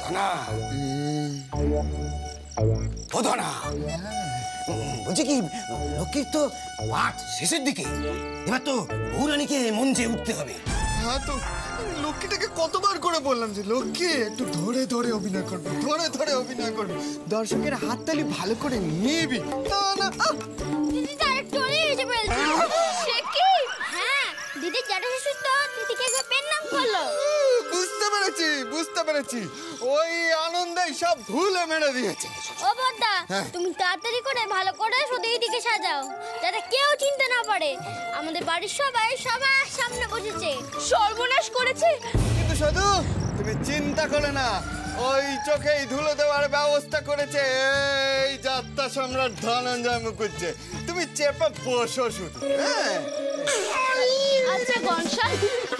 ধনা, ও ধনা, বলছি কি লক্ষ্মীর তো পাঠ শেষের দিকে, এবার তো বৌরানীকে মঞ্চে উঠতে হবে। হ্যাঁ, তো লক্ষ্মীটাকে কতবার করে বললাম যে লক্ষ্মী একটু ধরে ধরে অভিনয় করবে, ধরে ধরে অভিনয় করবে, দর্শকের হাততালি ভালো করে নিবি। না দিদি ডাইরেক্টরই এসে বলছে। সে কি? হ্যাঁ, দিদি জ্যাঠা শ্বশুর তো দিদিকে পেন নাম করলো। বুঝতে পেরেছি, ওই আনন্দেই সব ভুলে মেরে দিয়েছে। ও বড়দা, তুমি তাড়াতাড়ি করে ভালো করে শুধু এইদিকে সাজাও, যাতে কেউ চিনতে না পারে। আমাদের বাড়ির সবাই সবার সামনে বসেছে, সর্বনাশ করেছে। কিন্তু শুধু তুমি চিন্তা করে না, ওই চোখেই ধুলো দেওয়ার ব্যবস্থা করেছে এই যাত্রা সম্রাট ধনঞ্জয় মুখুজ্জে। তুমি চেপে বসো শুধু। আচ্ছা গনসা,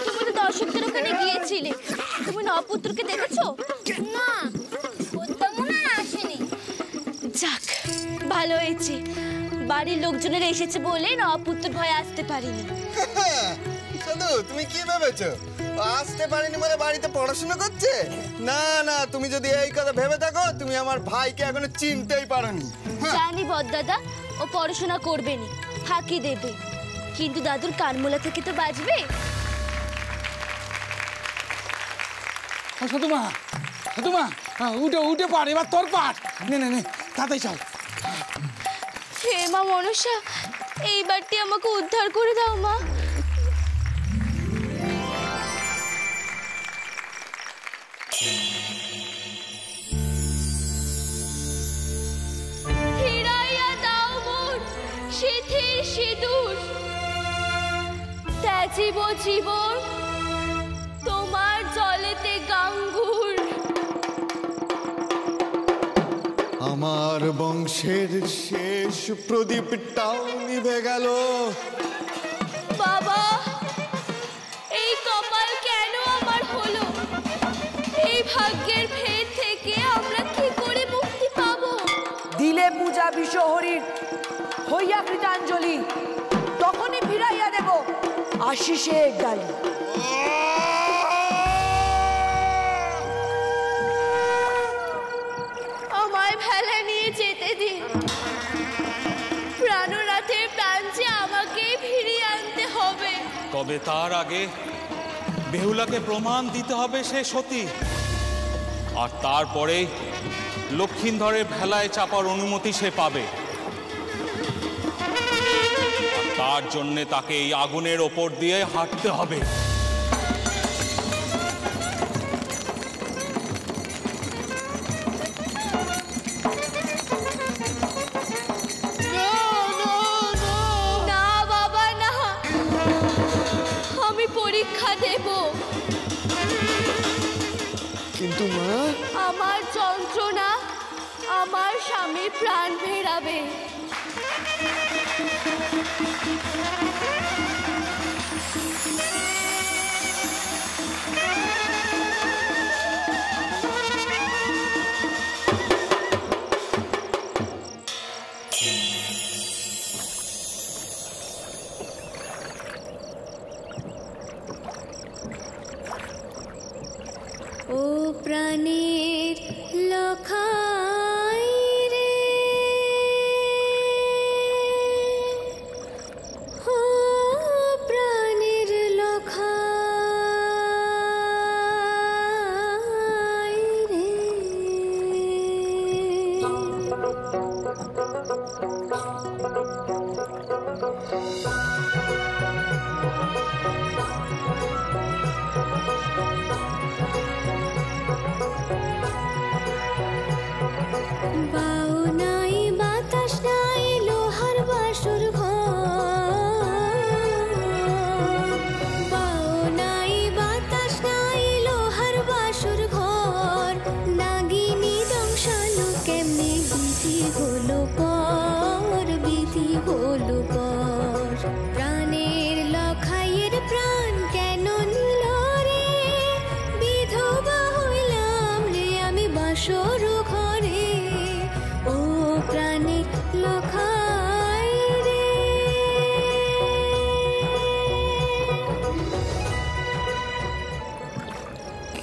তুমি তো দর্শকদের ওখানে গিয়েছিলে, তুমি নপুত্রকে দেখেছো? না, ওটা মনে হয় আসেনি। যাক, ভালো হয়েছে, বাড়ির লোকজনেরা এসেছে বলে নপুত্র ভয়ে আসতে পারেনি। শুধু তুমি কি ভেবেছো আসতে পারিনি বলে বাড়িতে পড়াশোনা করছে? না না, তুমি যদি এই কথা ভেবে থাকো, তুমি আমার ভাইকে এখনো চিনতেই পারোনি। জানি বড়দাদা, ও পড়াশোনা করবে নি, ফাঁকি দেবে, কিন্তু দাদুর কানমোলা থেকে তো বাজবে। সতুমা, উঠে পার, এবার তোর পাঠ। নে তাড়াতাড়ি চল। হে মা মনসা, এইবারটি আমাকে উদ্ধার করে দাও মা। ফিরাইয়া দাও মোর সিথির সিঁদুর, ত্যাজিব জীবন তোমার জলেতে গাঙ্গুর। আমার বংশের শেষ প্রদীপটাও নিভে গেল। বাবা, এই কপাল কেন আমার হলো? এই ভাগ্যের ভেদ থেকে আমরা কি করে মুক্তি পাবো? দিলে পূজা বিশ্বহরির হইয়া কৃতাঞ্জলি, তখনই ফিরাইয়া দেব আশিসে গালি। আমায় ভেলা নিয়ে যেতে দিন, প্রাণনাথের প্রাণ যে আমাকে ফিরিয়ে আনতে হবে। তবে তার আগে বেহুলাকে প্রমাণ দিতে হবে সে সতী, আর তারপরে লক্ষিন্দরের ভেলায় চাপার অনুমতি সে পাবে। তার জন্যে তাকে এই আগুনের ওপর দিয়ে হাঁটতে হবে। না বাবা না, আমি পরীক্ষা দেব। কিন্তু মা, আমার যন্ত্রণা আমার স্বামীর প্রাণ ফেরাবে। ও প্রাণের লখাই রে, ও প্রাণের লখাই রে।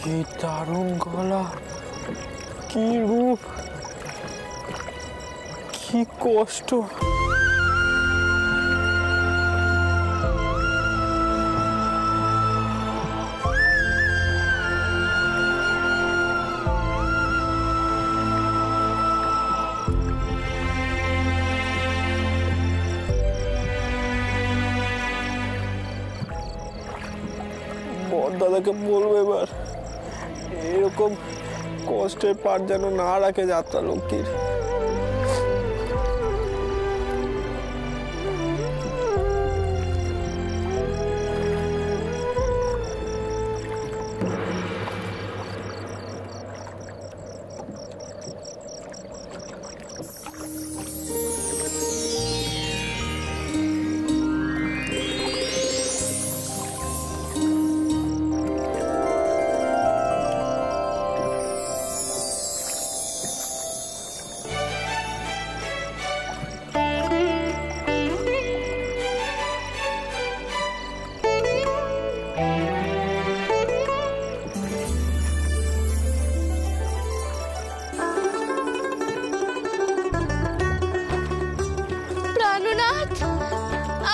কি দারুণ গলা, কি রূপ, কি কষ্ট। দাদাকে বলবো এবার এরকম কষ্টের পার যেন না রাখে যাত্রা লক্ষ্মীর।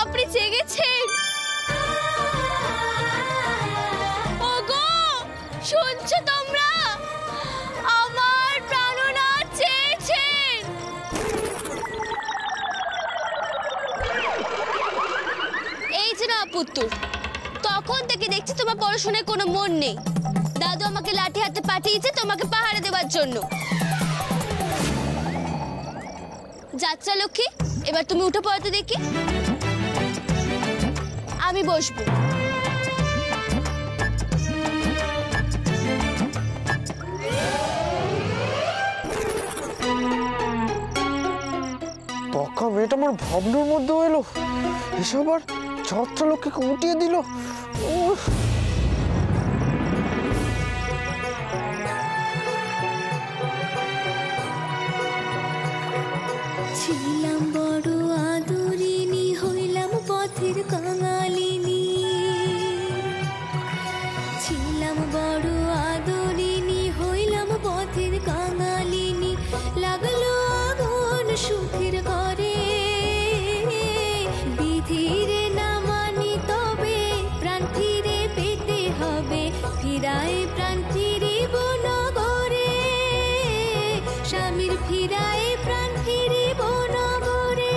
আপনি জেগেছেন? ওগো, শুনছো তোমরা? আমার প্রাণনাথ চেয়েছেন। এই যে না পুত্তর, তখন থেকে দেখছি তোমার পড়াশোনায় কোনো মন নেই। দাদু আমাকে লাঠি হাতে পাঠিয়েছে তোমাকে পাহারা দেওয়ার জন্য। যাত্রা লক্ষ্মী, এবার তুমি উঠে পড়াতে দেখি। আমি বসবো। পক্কা মেয়েটা আমার ভাবনার মধ্যে এলো, এসব আর যাত্রা লক্ষ্মীকে উঠিয়ে দিল। ছিলাম বড় আদরিনী, হইলাম পথের কাঙালিনী। ছিলাম বড় আদরিনী, হইলাম পথের কাঙালিনী। লাগলো আগুন সুখের ঘরে, বিধিরে না মানি তবে প্রাণ ফিরে পেতে হবে। ফিরায় প্রাণ ফিরিব নগরে, স্বামীর ফিরায় প্রাণ ফিরিব নগরে।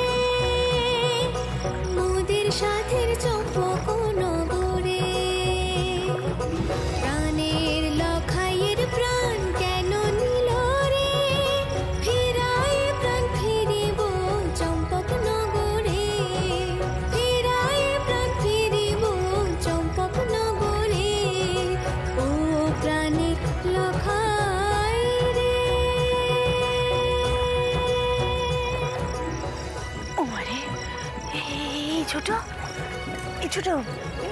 মোদের সাথের চম্পক নগরে, প্রাণের লখাইয়ের প্রাণ কেন নিল রে। ফিরায় প্রাণ ফিরিব চম্পক নগরে, ফিরায় প্রাণ ফিরিব চম্পক নগরে। ও প্রাণের লখাই রে। ওরে এই ছোট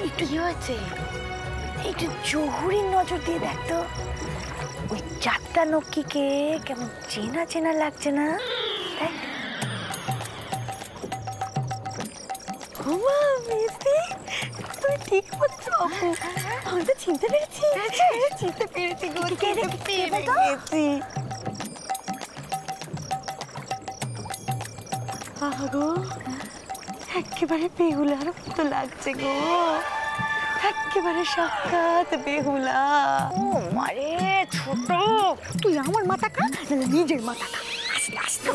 একটু কি হয়েছে? একটু জহুরির নজর দিয়ে দেখতো, ওই যাত্রা লক্ষ্মীকে কেমন চেনা চেনা লাগছে না? দেখ। তুমি ঠিক বলছো, আমি তো চিনতে পেরেছি। গো, একেবারে বেহুলার মতো লাগছে গো, একেবারে সাক্ষাৎ বেহুলা। ও মারে ছোট, তুই আমার মাথা খা, নাহলে নিজের মাথা খা। আস্তে আস্তে।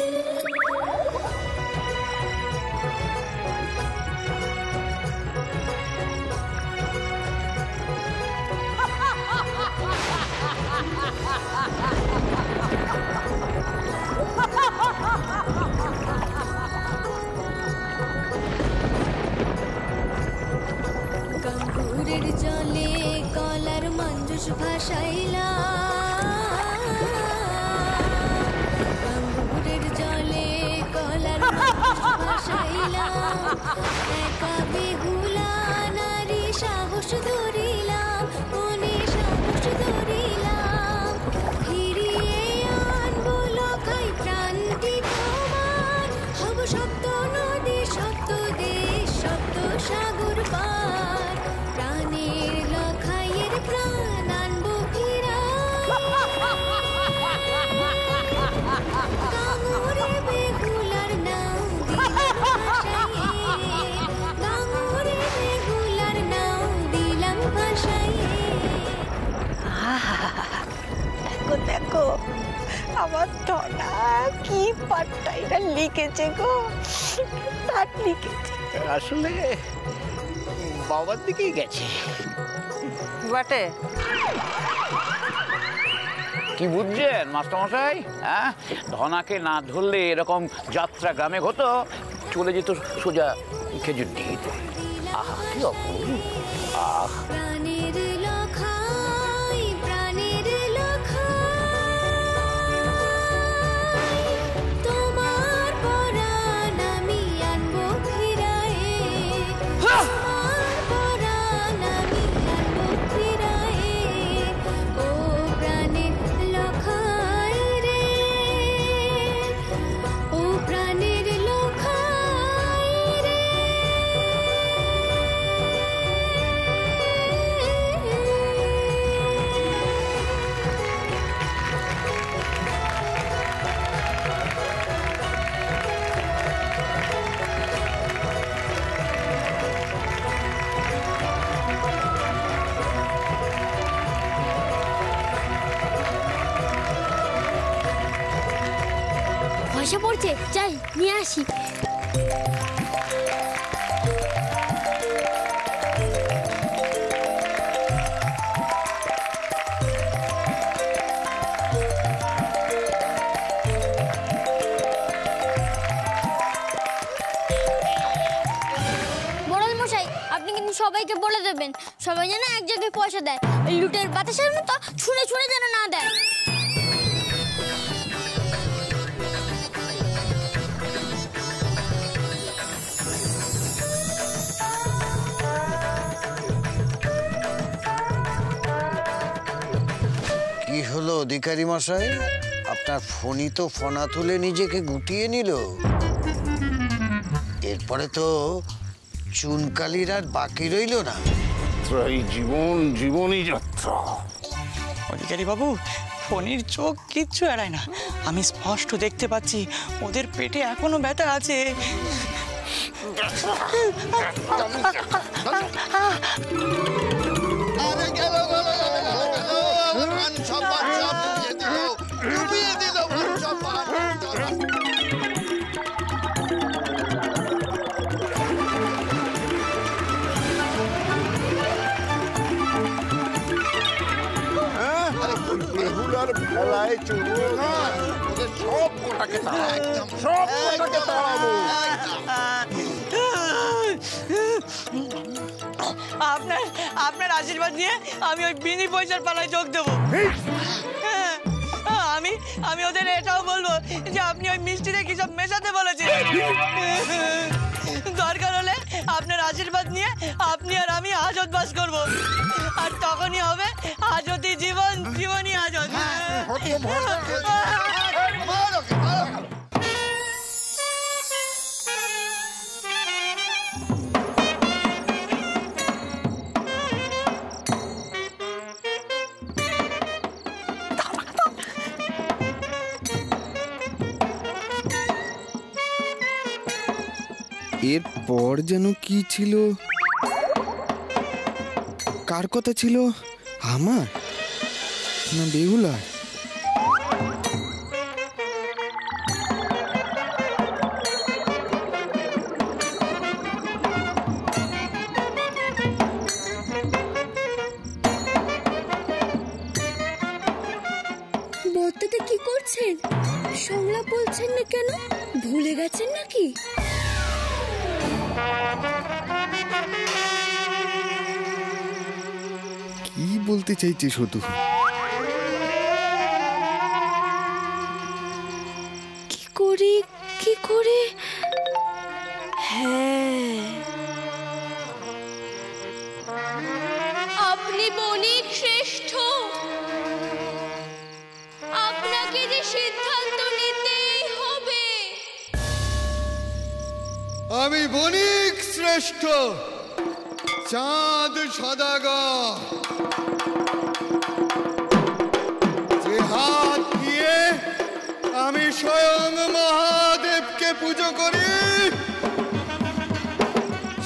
গঙ্গুরের জলে কলার মঞ্জুস ভাসাইলাম, গঙ্গুরের জলে কলার মঞ্জুস ভাসাইলাম। একা বেহুলা নারী সাহস ধরিলাম, মনে সাহস ধরিলাম। ফিরিয়ে আনবো লখাই প্রান্তি তোমার, হব শব্দ নদী, শব্দ দেশ, শব্দ সাগর পার। প্রাণের লখাইয়ের প্রাণ আনবো ফিরে। আমার ধনা কি পাট্টাইরা লিখেছে গো, তার লিখেছে। আসলে বাবার দিকেই গেছে বটে। কি বুঝছেন মাস্টারমশাই? হ্যাঁ, ধনাকে না ধরলে এরকম যাত্রা গ্রামে হতো, চলে যেত সোজা খেজুর দিতে। আহা কি অপূর্ব! আহ প্রাণের লখাই, প্রাণের লখাই, তোমার পরাণ আমি আনবো ফিরায়ে, তোমার পরাণ আমি আনবো ফিরায়ে, ও প্রাণের লখাই রে, ও প্রাণের লখাই রে। পয়সা পড়ছে, যাই নিয়ে আসি। বড়ল মশাই, আপনি কিন্তু সবাইকে বলে দেবেন, সবাই যেন এক জায়গায় পয়সা দেয়, লুটের বাতাসের মতো ছুঁড়ে ছুঁড়ে যেন না দেয়। কি হলো অধিকারী মশাই, আপনার ফণি তো ফনা তুলে নিজেকে গুটিয়ে নিল। এরপরে তো চুনকালির আর বাকি রইল না। এই জীবনই যাত্রা। অধিকারী বাবু, ফণির চোখ কিচ্ছু এড়ায় না, আমি স্পষ্ট দেখতে পাচ্ছি ওদের পেটে এখনো ব্যথা আছে। বেহুলার ভেলায় চলবো না, ওদের সব কোটাকে তাড়াবো, সব কোটাকে তাড়াবো। আপনার আশীর্বাদ নিয়ে আমি ওই বিনি পয়সার পালায় যোগ দেবো। আমি ওদের এটাও বলবো যে আপনি ওই মিষ্টিতে কি সব মেশাতে বলেছেন। দরকার হলে আপনার আশীর্বাদ নিয়ে আপনি আর আমি হাজত বাস করবো, আর তখনই হবে হাজতি জীবন, জীবনই হাজত। এরপর যেন কি ছিল, কার কথা ছিল, আমার না বেহুলার? বর্তাটা কি করছেন? সংলাপ বলছেন না কেন? ভুলে গেছেন নাকি? কি বলতে চাইছে শুধু? কি করে? হ্যাঁ, আপনি বণিক শ্রেষ্ঠ, আপনাকে যে সিদ্ধান্ত নিতেই হবে। আমি বণিক শ্রেষ্ঠ চাঁদ সদাগর, যে হাত দিয়ে আমি স্বয়ং মহাদেবকে পুজো করি,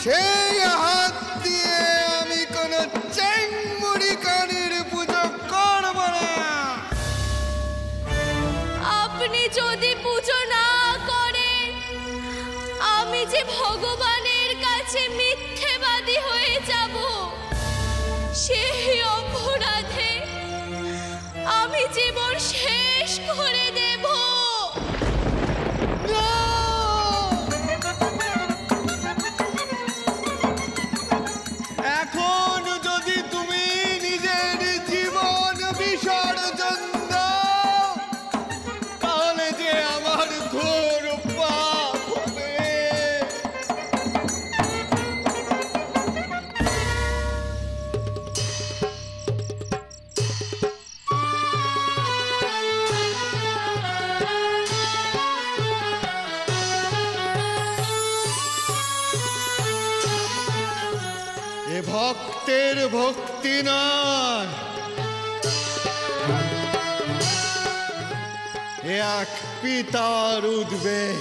সেই হাত দিয়ে আমি কোন চেংমুড়ি কানির পুজো করব না। যদি পুজো না করে আমি যে ভগবানের কাছে মিথ্যেবাদী হয়ে যাব। সেই অপরাধে আমি জীবন শেষ করে দেব। এখন যদি তুমি নিজের জীবন বিসর্জন দাও তাহলে যে আমার ঘোর পাপ হবে। এ ভক্তের ভক্তি নয়, এ এক পিতার উদ্বেগ।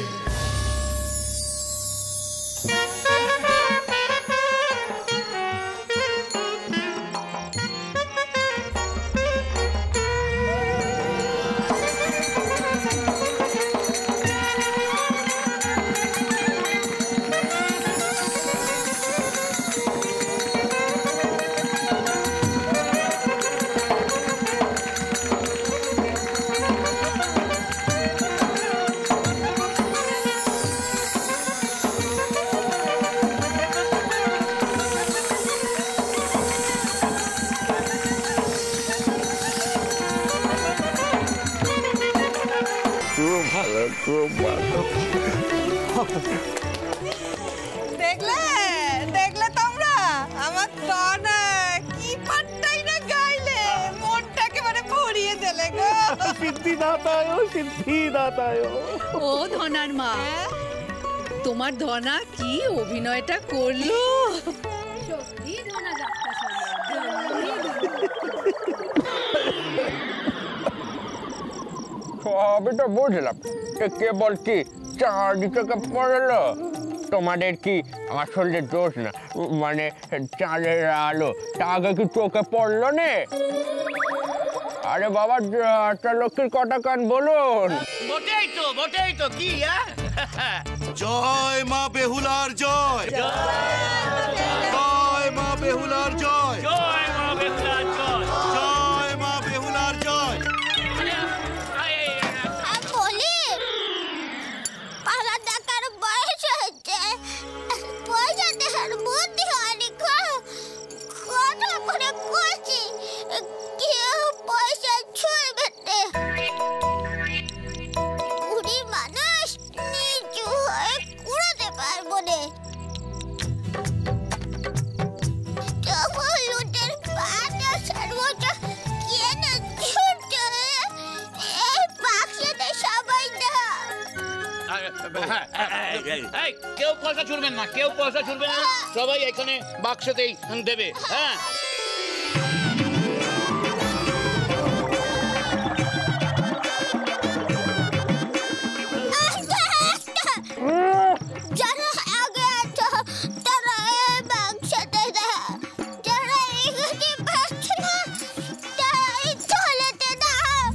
দেখলে দেখলে তোমরা আমার টনা কি পাট্টাই না গাইলে, মনটা একেবারে ভরিয়ে দিলে গো। ও ধনার মা, তোমার ধনা কি অভিনয়টা করলো। সত্যি ধনা যাত্রা সবই তো বুঝলাম, কেবল কি চাঁদিকে পড়লো। তোমাদের কি আসলে দোষ না, মানে চাঁদের আলো তাকে কি চোখে পড়লো নে? আরে বাবা, লক্ষ্মীর কটা কান বলুন। বটেই তো কি? জয় মা বেহুলার জয়, জয় মা বেহুলার জয়, জয় মা বেহুলার জয়, জয় মা বেহুলার জয়। বলি পালা দেখার বয়স হচ্ছে, পয়সা দেখার বুদ্ধি হয়নি। কত করে করছি, কেউ পয়সা ছুঁড়বে না। বুড়ি মানুষ নিচু হয়ে কুড়াতে পারবো না। তবু লুটের পাটা সর্বোচ্চ কেনে ছুটে এই বাক্সতে সবাই না। কেউ পয়সা ছুড়বেন না, কেউ পয়সা ছুড়বেন না, সবাই এখানে বাক্সতেই দেবে। হ্যাঁ, যারা আগে আছে তারা এই বাক্সতে দেয়, যারা এগোতে পারছে না তারা এই থলেতে দেয়।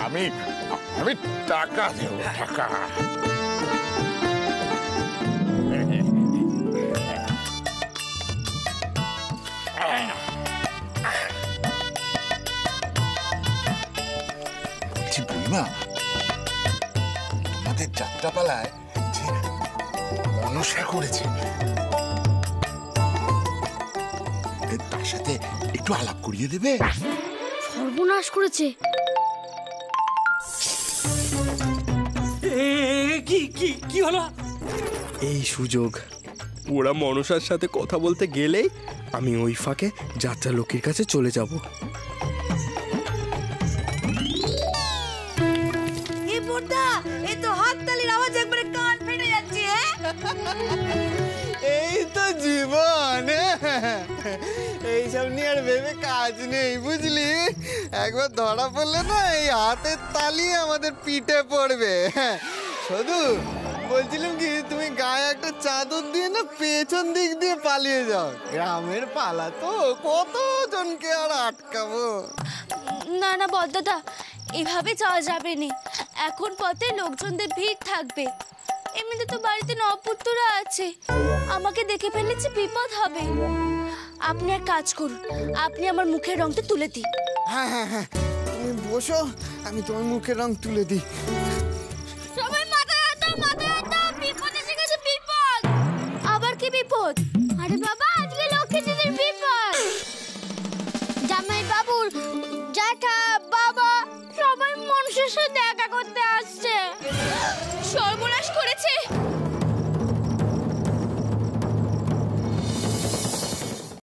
আমি টাকা দেব, টাকা। বুড়িমা, আমাদের যাত্রাপালায় যে মনসা করেছে তার সাথে একটু আলাপ করিয়ে দেবে। সর্বনাশ করেছে। কি হলো? এই সুযোগ, ওরা মনসার সাথে কথা বলতে গেলেই আমি ওই ফাঁকে যাত্রা লোকের কাছে চলে যাব। এই বোর্দা, এই তো হাততালির আওয়াজ একবারে কান ফেটে যাচ্ছে। এই তো জীবন, এইসব নিয়ে আর ভেবে কাজ নেই, বুঝলি? একবার ধরা পড়লে না এই হাতের তালি আমাদের পিঠে পড়বে। শুধু বলছিলাম কি, তুমি গায়ে একটা চাদর দিয়ে না পেছন দিক দিয়ে পালিয়ে যাও। গ্রামের পালা তো, কতজনকে আর আটকাবো। না না বড়দাদা, এভাবে যাওয়া যাবে না। এখন পথে লোকজনদের ভিড় থাকবে। এমনিতে তো বাড়িতে নপুত্ররা আছে, আমাকে দেখে ফেললে যে বিপদ হবে। আপনি এক কাজ করুন, আপনি আমার মুখের রংটা তুলে দিন। হ্যাঁ হ্যাঁ হ্যাঁ, তুমি বসো, আমি তোমার মুখের রং তুলে দিই। সবাই মাথায় হাত দাও, মাথায় হাত দাও, বিপদ এসে গেছে, বিপদ। আবার কি বিপদ? আরে বাবা, আজকে লক্ষ্মী দিদির বিপদ। জামাই বাবুর জ্যাঠা বাবা সবাই মানুষের সাথে দেখা করতে আসছে। সর্বনাশ